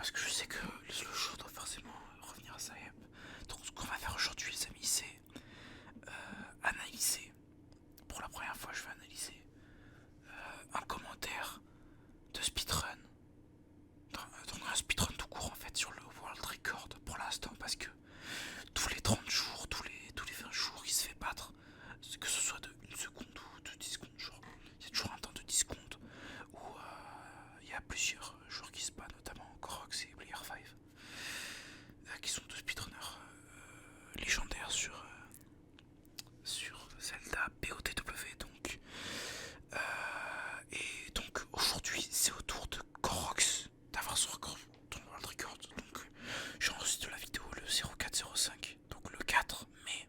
parce que je sais que le jeu doit forcément revenir à sa hype. Donc ce qu'on va faire aujourd'hui les amis, c'est analyser. Pour la première fois je vais analyser un commentaire de speedrun. Donc un speedrun tout court en fait sur le World Record pour l'instant, parce que tous les 30 jours, tous les 20 jours il se fait battre, que ce soit de 1 seconde ou de 10 secondes, genre il y a toujours un temps de 10 secondes où il y a plusieurs joueurs qui se battent, notamment Korox et Player 5, qui sont deux speedrunners légendaires sur Zelda BOTW. Donc et donc aujourd'hui c'est au tour de Korox d'avoir son record dans le World Record. Donc j'enregistre la vidéo le 0405, donc le 4 mai,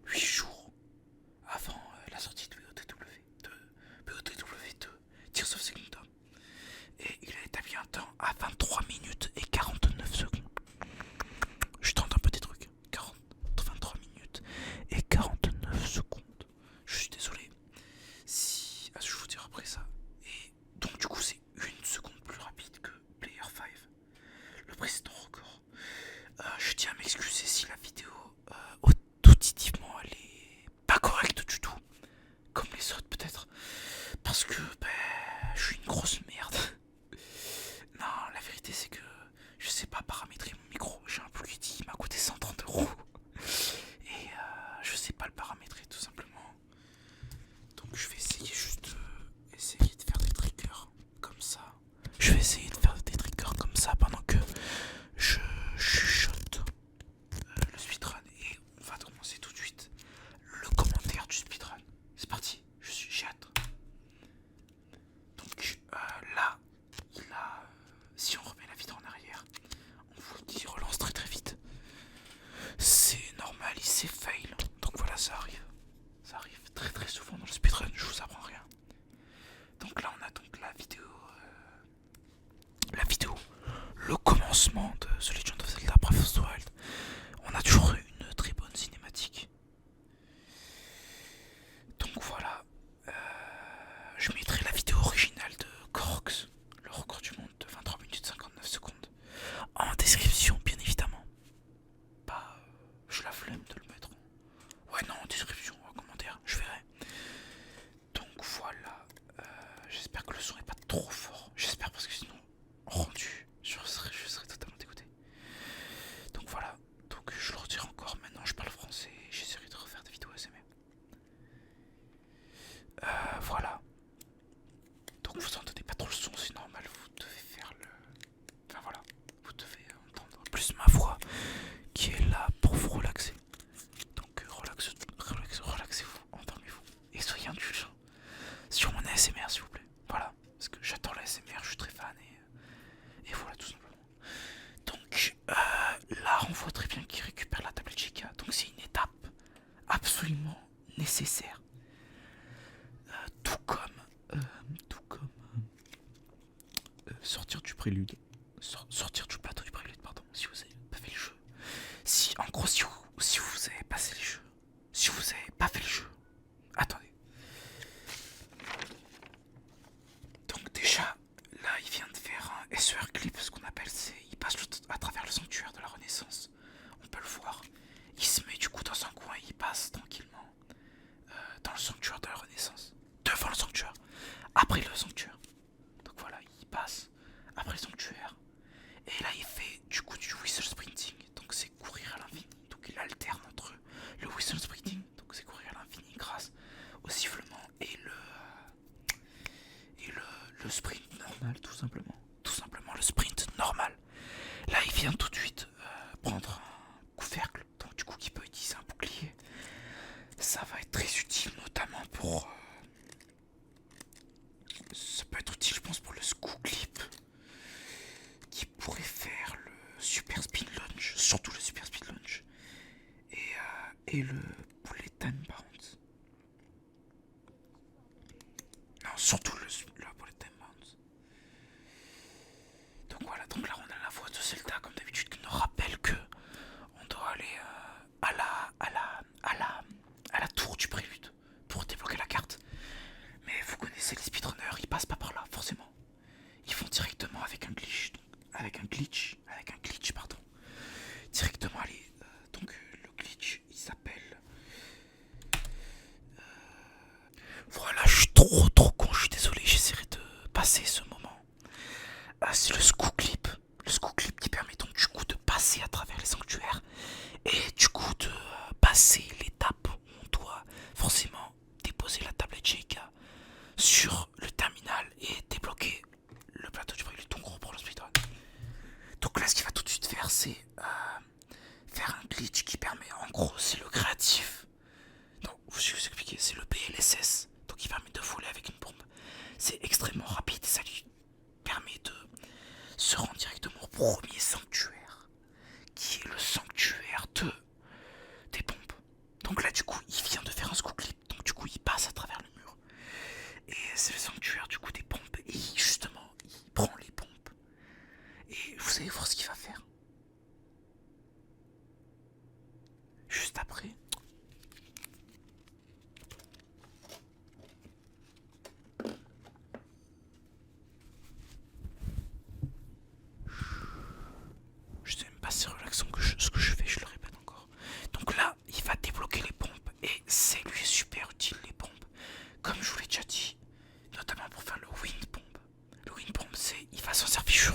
8 jours avant la sortie de BOTW 2 Tears of the Kingdom, et il a établi un temps à 23 minutes et 49 secondes. Je tente un peu des trucs. 23 minutes et 49 secondes. Je suis désolé si je vous dirai après ça. Et donc du coup c'est 1 seconde plus rapide que Player 5, le précédent record. Je tiens à m'excuser si la vidéo auditivement elle est pas correcte du tout, comme les autres peut-être, parce que je suis une grosse merde. Non, la vérité c'est que je sais pas paramétrer mon micro. J'ai un plugin qui m'a coûté 130 € et je sais pas le paramétrer tout simplement. Donc je vais essayer juste essayer de faire des triggers comme ça. Je vais essayer de faire des triggers comme ça pendant que je chuchote le speedrun, et on va commencer tout de suite le commentaire du speedrun. C'est parti, j'ai hâte. Donc là, si on remet la vidéo en arrière, on vous le dit, relance très très vite. C'est normal, il s'est fail. Donc voilà, ça arrive très très souvent dans le speedrun, je vous apprends rien. Donc là on a donc la vidéo, le commencement de The Legend of Zelda Breath of the Wild. On a toujours une très bonne cinématique. Donc voilà, je mettrai la vidéo originale de Korox, le record du monde de 23 minutes 59 secondes, en description bien évidemment. Pas, je la flemme de le mettre. Ouais non, en description, en commentaire, je verrai. Donc voilà, j'espère que le son est pas trop fort. J'espère, parce que sinon, rendu, je serais totalement dégoûté. Donc voilà, donc je le retire encore. Maintenant je parle français et j'essaierai de refaire des vidéos ASMR. Voilà. Donc vous entendez pas trop le son, c'est normal, vous devez faire le... Enfin voilà, vous devez entendre plus ma voix qui est là pour vous relaxer. Donc relaxez-vous, endormez-vous et soyez indulgents sur mon ASMR s'il vous plaît. Voilà, parce que j'adore l'ASMR, je suis très fan et voilà tout simplement. Donc là on voit très bien qu'il récupère la tablette Chica, donc c'est une étape absolument nécessaire. Tout comme sortir du prélude, sortir du plateau du prélude, pardon, si vous avez pas fait le jeu. Si, en gros, si vous avez passé les jeux, si vous avez pas fait le jeu, attendez. Donc déjà, là, il vient de faire un SER clip, ce qu'on appelle, c'est, il passe à travers le sanctuaire de la Renaissance. On peut le voir. Il se met du coup dans un coin et il passe tranquillement dans le sanctuaire de la Renaissance. Devant le sanctuaire. Après le sanctuaire. Donc voilà, il passe après le sanctuaire. Et là, il fait du coup du whistle sprinting. Donc c'est courir à l'infini. Donc il alterne entre le whistle sprinting, donc c'est courir à l'infini grâce au sifflement, et le sprint normal, tout simplement. Tout simplement le sprint normal. Là, il vient tout de suite prendre un couvercle, donc du coup, qui peut utiliser un bouclier. Ça va être très utile, notamment pour... ça peut être utile, je pense, pour le Skoo Clip, qui pourrait faire le Super Speed Launch, surtout le Super Speed Launch, et le Bullet Time Bounce. Non, surtout le Bullet Time Bounce. Donc voilà, donc là on a la voix de Zelda, comme d'habitude, qui nous rappelle que on doit aller à la tour du prélude pour débloquer la carte. Mais vous connaissez les speedrunners, ils passent pas par là, forcément. Ils vont directement avec un glitch. Donc, avec un glitch avec un glitch, pardon, directement aller. Donc le glitch, il s'appelle. Voilà, je suis trop con, je suis désolé, j'essaierai de passer ce moment. C'est le Scoo Clip. Le Scoo Clip qui permet donc du coup de passer à travers les sanctuaires et du coup de passer l'étape où on doit forcément déposer la tablette JK sur le terminal et débloquer le plateau du prélude, donc gros pour le speedrun. Donc là ce qu'il va tout de suite faire c'est faire un glitch qui permet, en gros c'est le créatif. Donc je vais vous expliquer, c'est le BLSS, donc il permet de voler avec une pompe. C'est extrêmement rapide, ça lui permet de se rendre directement au premier sanctuaire, qui est le sanctuaire des pompes. Donc là du coup il vient de faire un Scoo Clip, donc du coup il passe à travers le mur. Et c'est le sanctuaire du coup des pompes, et justement il prend les pompes. Et vous allez voir ce qu'il va faire. Juste après. Je sais même pas si c'est relaxant ce que je fais, je le répète encore. Donc là, il va débloquer les pompes et c'est lui super utile les pompes. Comme je vous l'ai déjà dit, notamment pour faire le wind pomp. Le wind pomp, c'est, il va s'en servir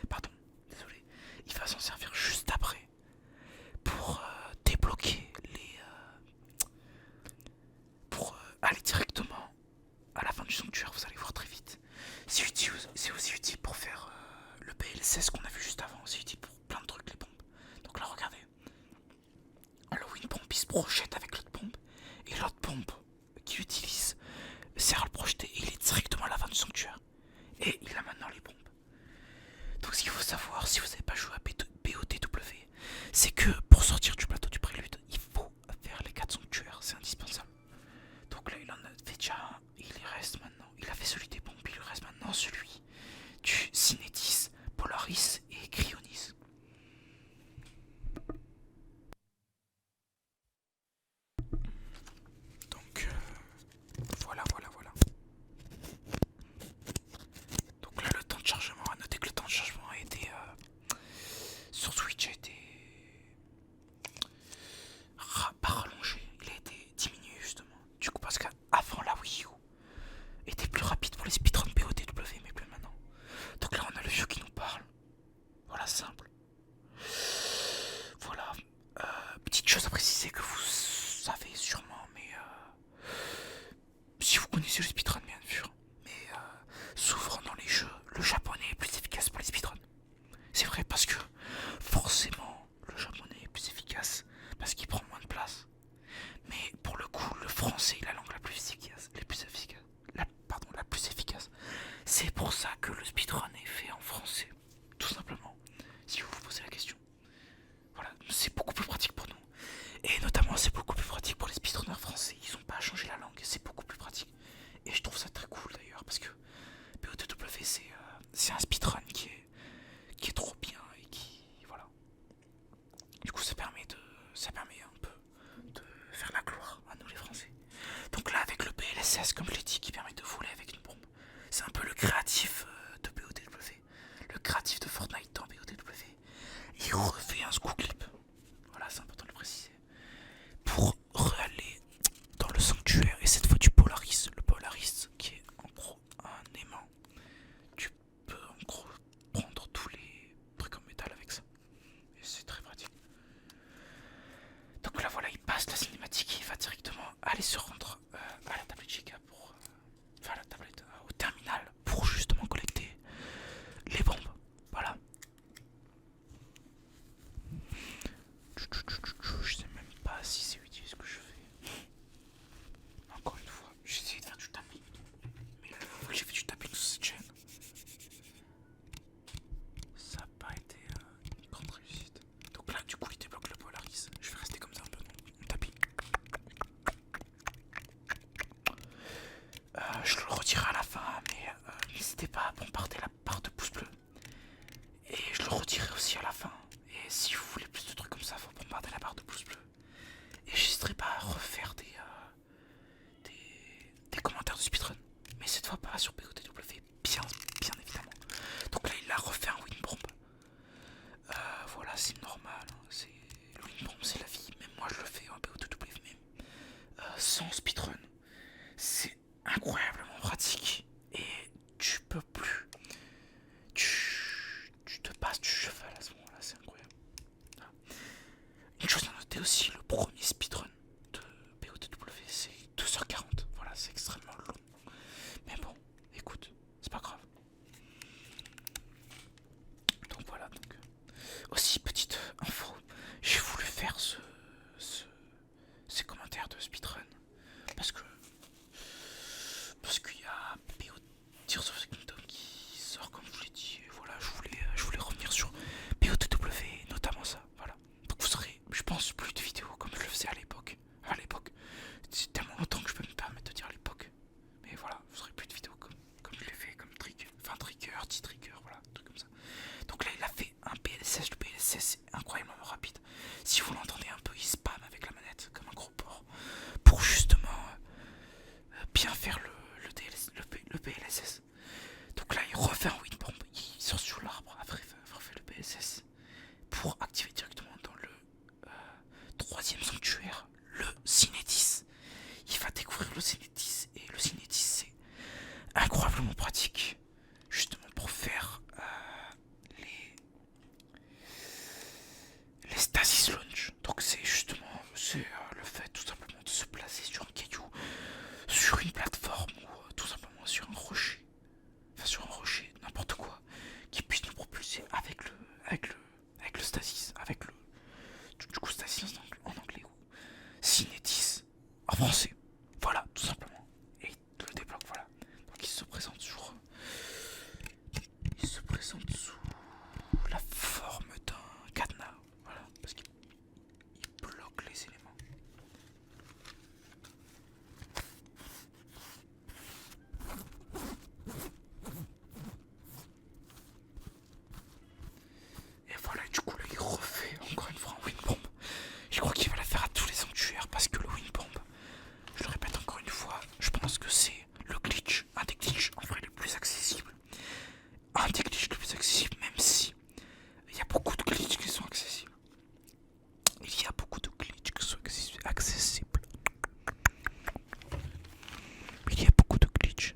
pardon, désolé. Il va s'en servir juste après pour débloquer pour aller directement à la fin du sanctuaire. Vous allez voir très vite. C'est aussi utile pour faire le PLSS qu'on a vu juste avant. C'est utile pour plein de trucs les pompes. Donc là regardez, le wind pomp il se projette avec l'autre pompe et l'autre pompe qu'il utilise sert à le projeter et il est directement à la fin du sanctuaire. Et il a maintenant les pompes. Donc ce qu'il faut savoir si vous n'avez pas joué à BOTW, c'est que pour sortir du plateau du prélude, il faut faire les 4 sanctuaires, c'est indispensable. Donc là il en a fait déjà un, il y reste maintenant, il a fait celui des pompes, il lui reste maintenant celui du Cinétis, Polaris et Cryonis. Donc voilà. Donc là le temps de chargement, à noter que le temps de chargement a été sur Switch a été pas rallongé, il a été diminué justement. Du coup parce qu'avant la Wii U était plus rapide pour les speedruns BOTW mais plus maintenant. Donc là on a le jeu qui nous parle. Voilà, simple. Voilà. Petite chose à préciser que vous savez sûrement, mais si vous connaissez le speedrun bien sûr, mais souvent dans les jeux, le japonais est plus efficace pour les speedruns. C'est vrai parce que forcément le japonais est plus efficace parce qu'il prend moins de place. Mais pour le coup, le français est la langue la plus efficace, la plus efficace. C'est pour ça que le speedrun est fait en français, tout simplement. Si vous vous posez la question, voilà, c'est beaucoup plus pratique pour nous. Et notamment, c'est beaucoup plus pratique pour les speedrunners français. Ils n'ont pas à changer la langue, c'est beaucoup plus pratique. Et je trouve ça très cool d'ailleurs parce que BOTW c'est un speedrun qui est trop bien et qui voilà. Du coup ça permet un peu de faire la gloire à nous les Français. Donc là avec le BLSS comme je l'ai dit qui permet de voler avec une bombe, c'est un peu le créatif de BOTW, le créatif de Fortnite dans BOTW. Il refait un Scoo Clip, voilà c'est important de le préciser, pour aller dans le sanctuaire et cette fois du Polaris, le Polaris qui est en gros un aimant. Tu peux en gros prendre tous les trucs en métal avec ça et c'est très pratique. Donc là voilà, il passe la cinématique et il va directement aller se rendre à la tablette JK pour enfin à la tablette au terminal pour justement coller aussi le premier speedrun de BOTW, c'est 2h40. Voilà, c'est extrêmement long. Mais bon, écoute, c'est pas grave. Donc voilà, donc. Aussi, petite info, j'ai voulu faire ces commentaires de speedrun parce que qu'il y a BO Tears of the Kingdom qui sort comme je vous l'ai dit. Et voilà, je voulais revenir sur BOTW, notamment ça. Voilà. Donc vous aurez, je pense, plus de vidéos comme je le faisais à l'époque. À l'époque, c'est tellement longtemps que je peux me permettre de dire à l'époque. Mais voilà, vous aurez plus de vidéos comme je l'ai fait, comme trigger, enfin trigger, T-trigger, voilà, un truc comme ça. Donc là, il a fait un PLSS. Le PLSS c'est incroyablement rapide. Si vous l'entendez un peu, il spam avec la manette comme un gros porc pour justement bien faire le PLSS. Donc là, il refait un wind bomb, il sort sur l'arbre après avoir fait le PLSS pour activer directement dans le troisième sanctuaire, le Cinétis. Il va découvrir le Cinétis et le Cinétis c'est incroyablement pratique justement pour faire les stasis launch. Donc c'est justement le fait tout simplement de se placer sur un caillou, sur une plateforme ou tout simplement sur un rocher, enfin sur un rocher, n'importe quoi, qui puisse nous propulser avec le stasis, avec le du coup stasis en anglais ou cinétis en français. Voilà, tout simplement. Et il le débloque, voilà. Donc il se présente sous la forme d'un cadenas. Voilà, parce qu'il bloque les éléments. Et voilà, du coup là il refait encore une fois un wind bomb. Je crois qu'il va la faire à tous les sanctuaires parce que le wind bomb, je le répète encore une fois, je pense que c'est le glitch, un des glitches en vrai les plus accessibles. Un des glitches les plus accessibles, même si il y a beaucoup de glitches qui sont accessibles. Il y a beaucoup de glitches qui sont accessibles. Il y a beaucoup de glitches,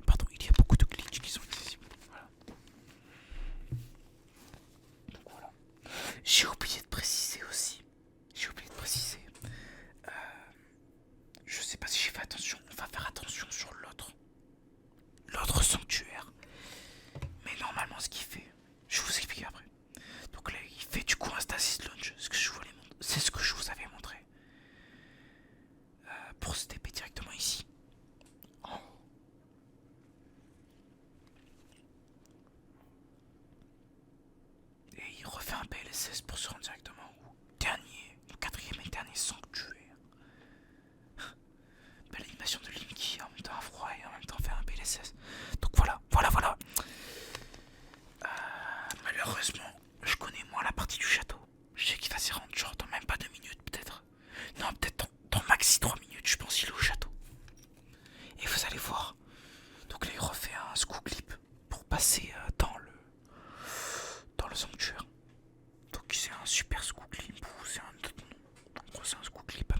qui sont accessibles. Voilà. Donc voilà. J'ai oublié de préciser aussi. Je sais pas si j'ai fait attention. On va faire attention sur l'autre sanctuaire. Mais normalement, ce qu'il fait, je vous explique après. Donc là, il fait du coup un stasis launch. C'est ce que je vous avais montré. Pour se TP directement ici. En haut. Et il refait un PLSS pour se rendre directement au quatrième et dernier sanctuaire. Belle animation de Linky, en même temps à froid et en même temps faire un PLSS. Donc voilà. Malheureusement, je connais moins la partie du château. Je sais qu'il va s'y rendre genre dans même pas 2 minutes peut-être. Non, peut-être dans maxi 3 minutes, je pense qu'il est au château. Et vous allez voir. Donc là il refait un scoop clip pour passer dans le sanctuaire. Donc c'est un super scoop clip ou c'est un autre nom. En gros c'est un scoop clip à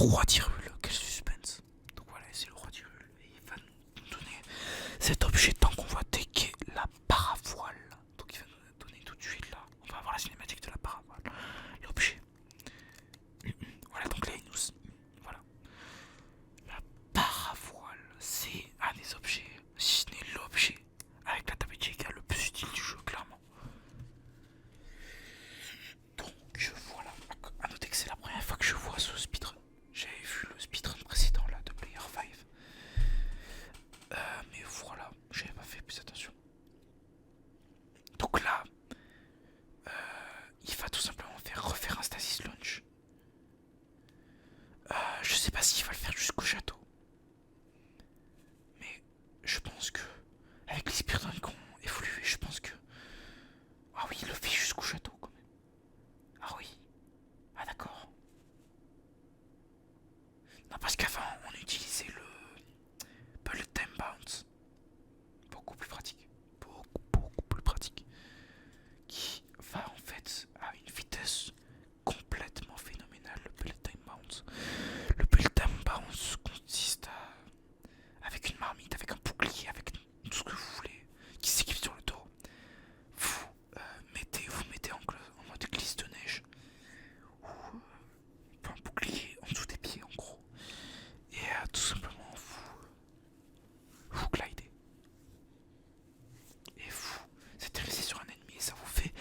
roi d'Hyrule, quel suspense. Donc voilà, c'est le roi d'Hyrule. Et il va nous donner cet objet tant qu'on voit decker la paravoile. Donc il va nous donner tout de suite là. On va avoir la cinématique de la paravoile. L'objet. Voilà, donc là il nous... Voilà. La paravoile, c'est un des objets, si ce n'est l'objet, avec la table Jega le plus utile du jeu, clairement. Donc voilà, à noter que c'est la première fois que je vois ce speedrun. J'avais vu le speedrun précédent là de Player 5. Mais voilà, j'avais pas fait plus attention. Donc là, il va tout simplement refaire un stasis launch. Je sais pas s'il va le faire jusqu'au château. Mais je pense que, avec les speedruns qui ont évolué, je pense que... Ah oui, il le fait jusqu'au château quand même. Ah oui. Ah d'accord. Non, parce qu'avant, on utilisait le bullet time bounce. Beaucoup plus pratique. Beaucoup plus pratique. Qui va en fait à une vitesse complètement phénoménale, le bullet time bounce. Le bullet time bounce consiste à... avec une marmite, avec un bouclier, avec tout ce que vous voulez, qui s'équipe sur le dos. Vous mettez en mode glisse de neige, ou un bouclier en dessous des pieds en gros, et tout simplement vous glidez. Et vous atterrissez sur un ennemi et ça vous fait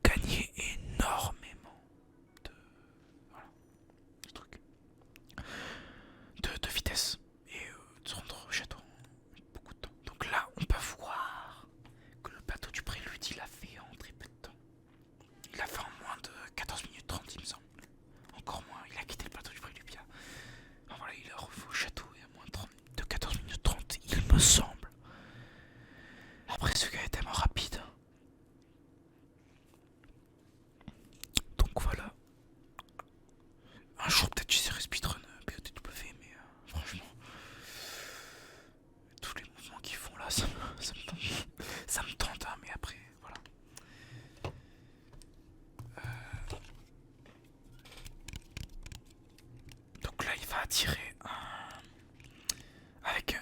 gagner énormément de... Voilà, de trucs. De vitesse. Et de se rendre au château en beaucoup de temps. Donc là, on peut voir que le bateau du prélude, il a fait en très peu de temps. Il a fait en moins de 14 minutes 30, il me semble. Encore moins, il a quitté le bateau du prélude bien. Enfin, voilà, il est revenu au château et à moins de 14 minutes 30, il me semble. Après, ce gars est tellement rapide. Donc voilà. Un jour, peut-être j'essaierai speedrun BOTW, mais franchement, tous les mouvements qu'ils font là, ça me tente. Ça me tente, hein, mais après, voilà. Donc là, il va attirer un...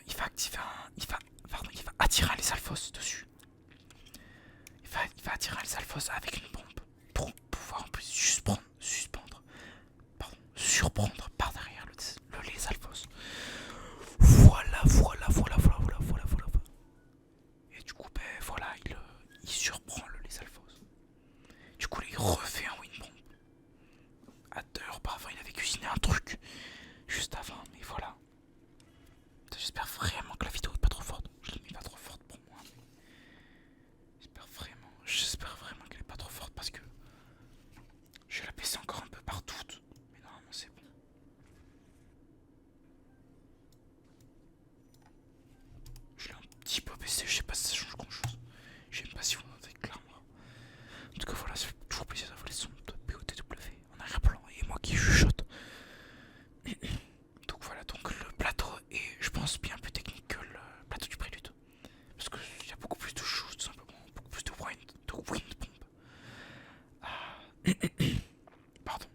il va activer un... il va attirer un Lethal dessus. Il va attirer un Lethal avec une bombe pour pouvoir en plus surprendre par derrière le Lethal. Voilà. Et du coup, ben voilà, il surprend le Lethal. Du coup, là, il refait un win bomb. À 2 heures auparavant, il avait cuisiné un truc juste avant, mais voilà. J'espère vraiment que la vidéo est pas trop forte. Je l'ai mis pas trop forte pour moi. J'espère vraiment qu'elle est pas trop forte parce que j'ai la PC encore un peu partout. Mais normalement, c'est bon. Je l'ai un petit peu baissé, je sais pas si ça change grand chose. Je sais pas si vous entendez clairement. En tout cas, voilà, ça fait toujours plaisir d'avoir les sons de BOTW en arrière-plan et moi qui chuchote. Donc voilà, donc le plateau est, je pense, bien plus technique que le plateau du prélude. Parce qu'il y a beaucoup plus de choses, tout simplement, beaucoup plus de wind bomb. Pardon.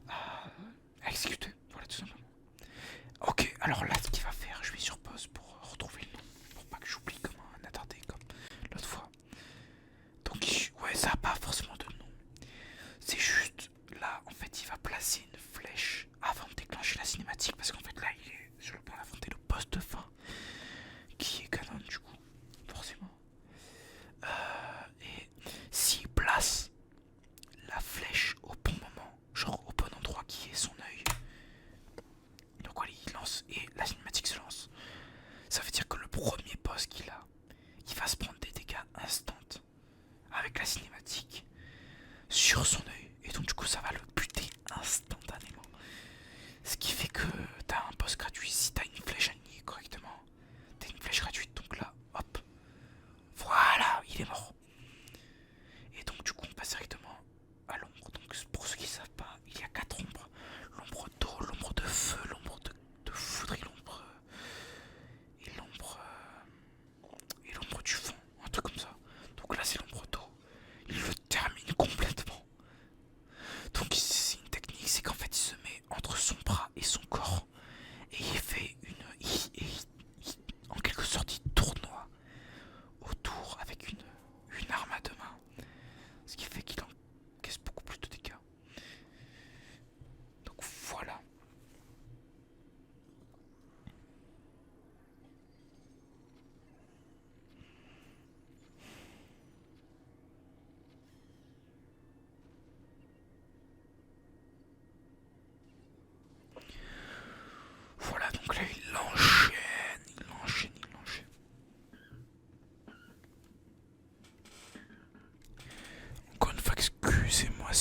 À exécuter, voilà, tout simplement. Ok, alors là, ce qu'il va faire, je vais sur pause pour retrouver le nom, pour pas que j'oublie comment un attardé.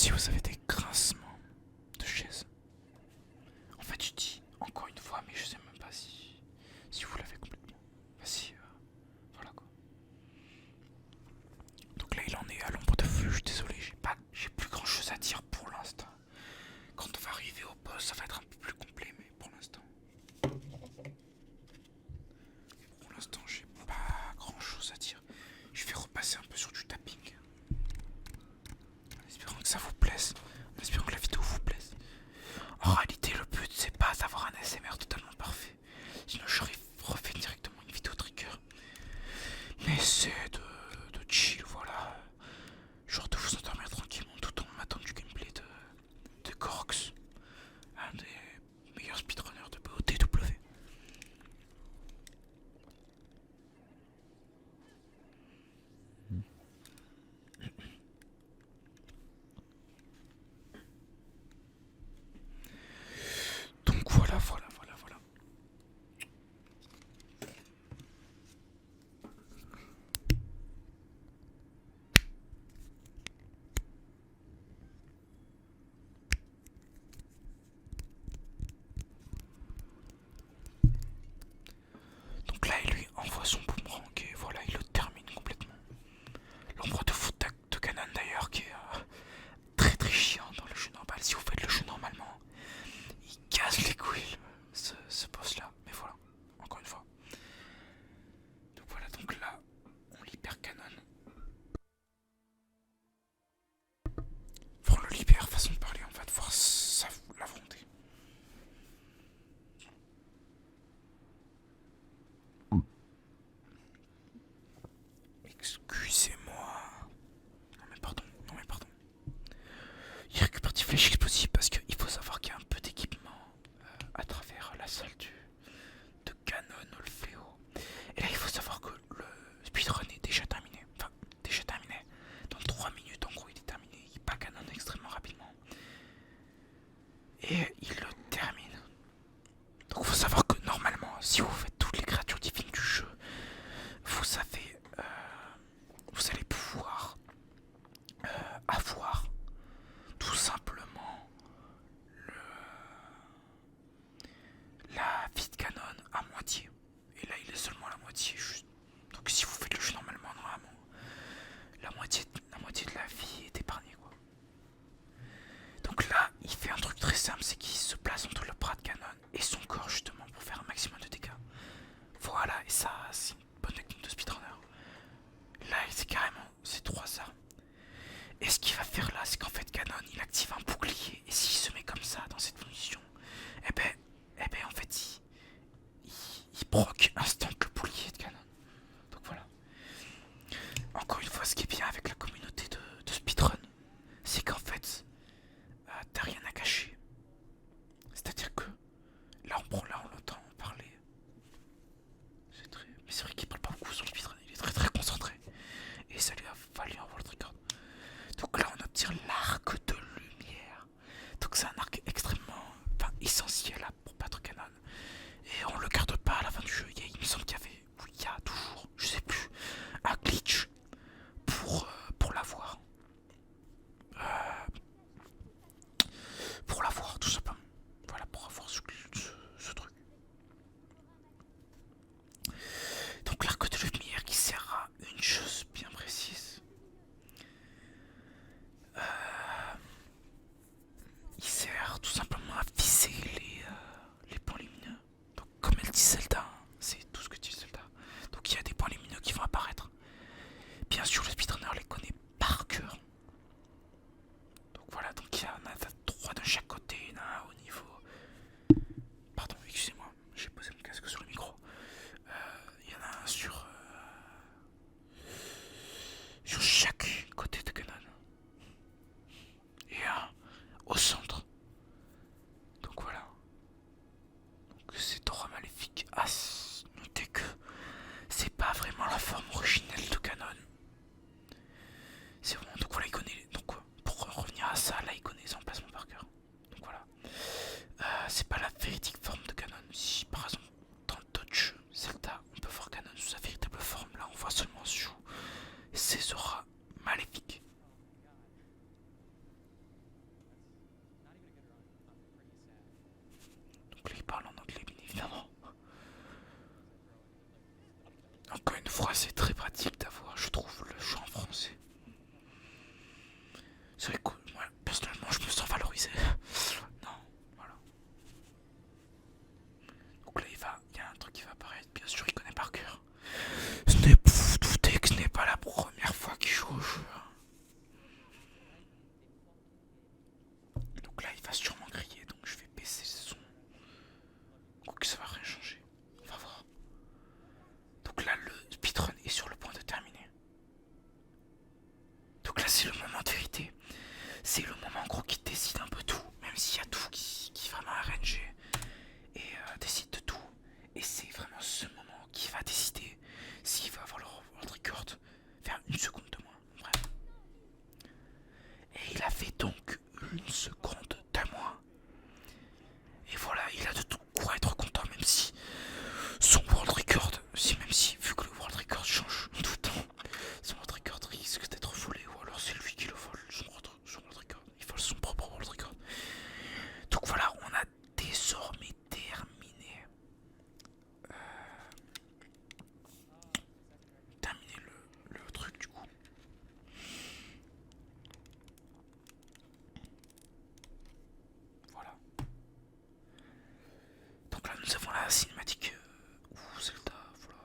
si vous avez des grincements de chaises. En fait, je dis encore une fois, mais je sais même pas si vous l'avez complètement. Bah si, voilà quoi. Donc là, il en est à l'ombre de feu. Je suis désolé, j'ai plus grand chose à dire pour l'instant. Quand on va arriver au boss, ça va être un peu plus complet, mais pour l'instant. Pour l'instant, j'ai pas grand chose à dire. Je vais repasser un peu sur du tapping. En espérant que ça vous plaise. En espérant que la vidéo vous plaise. En réalité, le but, c'est pas d'avoir un ASMR totalement parfait. Sinon, j'aurais refait directement une vidéo trigger. Mais c'est de chill, voilà. Genre de vous endormir tranquillement tout en matant du gameplay de Corx. Un des meilleurs speedrunners de BOTW. Donc voilà. Donc là, il lui envoie son boomerang et voilà, il le termine complètement. L'ombre de foot de Canon d'ailleurs qui est très très chiant dans le jeu normal. Si vous faites le jeu normalement, il casse les couilles ce boss là. Mais voilà, encore une fois. Donc voilà, donc là, on libère Canon. Enfin, on le libère, façon de parler, on va devoir l'affronter. Excusez-moi. Non mais pardon. Il récupère des flèches explosives parce qu'il faut savoir qu'il y a un peu d'équipement à travers la salle de Canon Olfeo. Et là il faut savoir que le speedrun est déjà terminé. Enfin, déjà terminé. Dans 3 minutes en gros il est terminé. Il bat Canon extrêmement rapidement. Et il le termine. Donc il faut savoir que normalement, si vous faites toutes les créatures divines du jeu, vous allez pouvoir avoir tout simplement la vie de Canon à moitié. Et là, il est seulement à la moitié juste. Donc si vous faites le jeu normalement, la moitié de la vie est épargnée quoi. Donc là, il fait un truc très simple, c'est qu'il se place entre le bras de Canon et son corps justement pour faire un maximum de dégâts. Voilà, et ça, c'est une bonne technique de speedrunner. Là, c'est 3 armes. Et ce qu'il va faire là, c'est qu'en fait, Canon, il active un bouclier. Et s'il se met comme ça, dans cette position, eh ben en fait, il proc instant le bouclier de Canon. Donc voilà. Encore une fois, ce qui est bien avec la communauté de speedrun, c'est qu'en fait, t'as rien à cacher. C'est-à-dire que là, on l'entend parler. Mais c'est vrai qu'il parle pas beaucoup sur le speedrun, il est très très concentré. Et ça lui a fallu avoir le record. Donc là, on obtient l'arc de lumière. Donc c'est un arc extrêmement essentiel pour battre Canon. Et on le garde pas à la fin du jeu. Il me semble qu'il y avait, ou il y a toujours, je sais plus, un glitch pour l'avoir. Pour l'avoir, tout simplement. Voilà, pour avoir ce truc. Donc là, fois, c'est très pratique d'avoir, je trouve, le chant en français. C'est vrai que moi, personnellement, je me sens valorisé. Non, voilà. Donc là, il y a un truc qui va apparaître. Bien sûr, il connaît par cœur. Vous doutez que ce n'est pas la première fois qu'il joue au jeu. Donc là, il va sûrement crier. Donc je vais baisser le son. Donc ça va rien changer. On va voir. Donc là, le speedrun est sur le point de terminer. Donc là, c'est le moment de vérité. C'est le moment en gros qui décide un peu tout. Même s'il y a tout qui vraiment arrange et décide de tout. Et c'est vraiment ce moment qui va décider s'il va avoir le world record vers une seconde de moins. Bref. Et il a fait donc une seconde de moins. Et voilà, il a de tout quoi être content, même si son world record, même si vu que le world record change tout le temps, son world record risque d'être volé, ou alors c'est lui qui le vole, son world record, il vole son propre world record. Donc voilà, on a désormais terminé le truc du coup. Voilà. Donc là nous avons la cinématique où Zelda, voilà,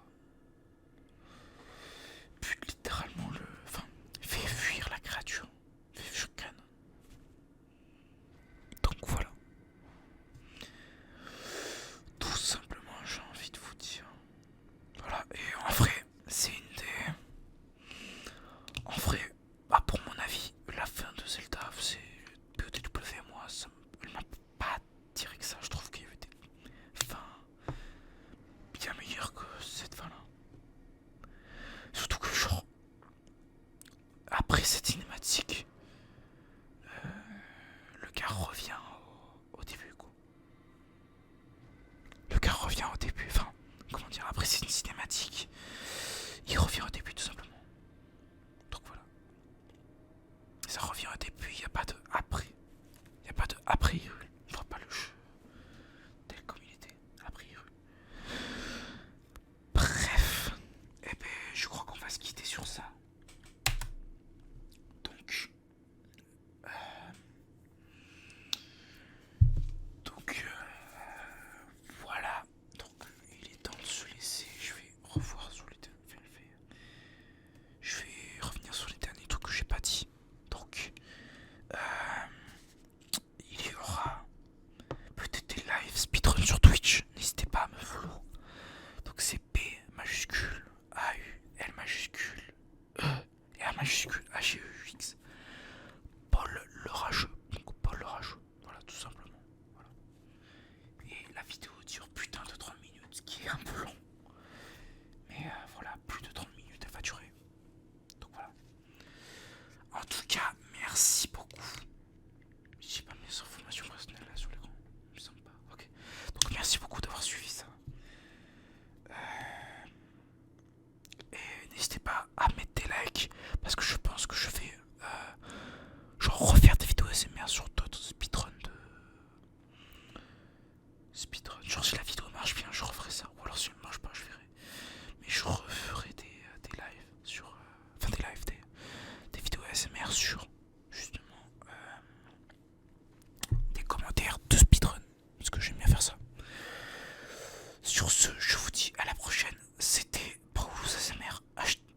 bute littéralement fait fuir la créature, fait fuir Khan. Donc voilà. Tout simplement, j'ai envie de vous dire. Voilà, et en vrai, c'est une des... En vrai, bah pour mon avis, la fin de Zelda, c'est POTW, moi, elle m'a pas tiré que ça. Je trouve qu'il y avait des fins bien meilleures que cette fin-là. Surtout que genre, après cette cinématique, le gars revient au début, quoi. Le gars revient au début, enfin, comment dire, après c'est une cinématique, il revient au début tout simplement. Donc voilà. Ça revient au début, il n'y a pas de après. Il n'y a pas de après Hyrule. On ne fera pas le jeu tel comme il était après Hyrule. Bref, eh ben, je crois qu'on va se quitter sur ça. Donc, voilà. Donc, il est temps de se laisser. Je vais revoir sur les Je vais revenir sur les derniers trucs que j'ai pas dit. Donc, il y aura peut-être des live speedrun sur Twitch. N'hésitez pas à me follow. Donc c'est P majuscule A-U L majuscule E et A majuscule A-G-E-U-X. Paul le rageux. Donc Paul le rageux. Voilà, tout simplement. Voilà. Et la vidéo dure putain de 30 minutes, ce qui est un peu long. Mais voilà, plus de 30 minutes elle va durer. Donc voilà. En tout cas, merci beaucoup. J'ai pas mes informations personnelles là sur l'écran. Il me semble pas. Ok. Donc merci beaucoup d'avoir suivi ça. Et n'hésitez pas à mettre des likes parce que je pense que je vais genre refaire des vidéos ASMR sur d'autres speedruns de speedrun. Genre si la vidéo marche bien, je referai ça. Ou alors si elle marche pas, je verrai. Mais je referai des lives sur enfin des vidéos ASMR sur justement des commentaires de speedrun parce que j'aime bien faire ça. Sur ce, je vous dis à la prochaine. C'était Paulus ASMR,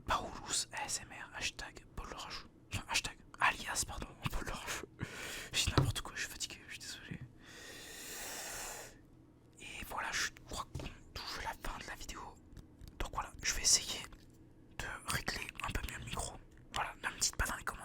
Paulus ASMR, hashtag Paul le rageux. Enfin, hashtag alias, pardon, Paul le rageux. Je dis n'importe quoi, je suis fatigué, je suis désolé. Et voilà, je crois qu'on touche la fin de la vidéo. Donc voilà, je vais essayer de régler un peu mieux le micro. Voilà, ne me dites pas dans les commentaires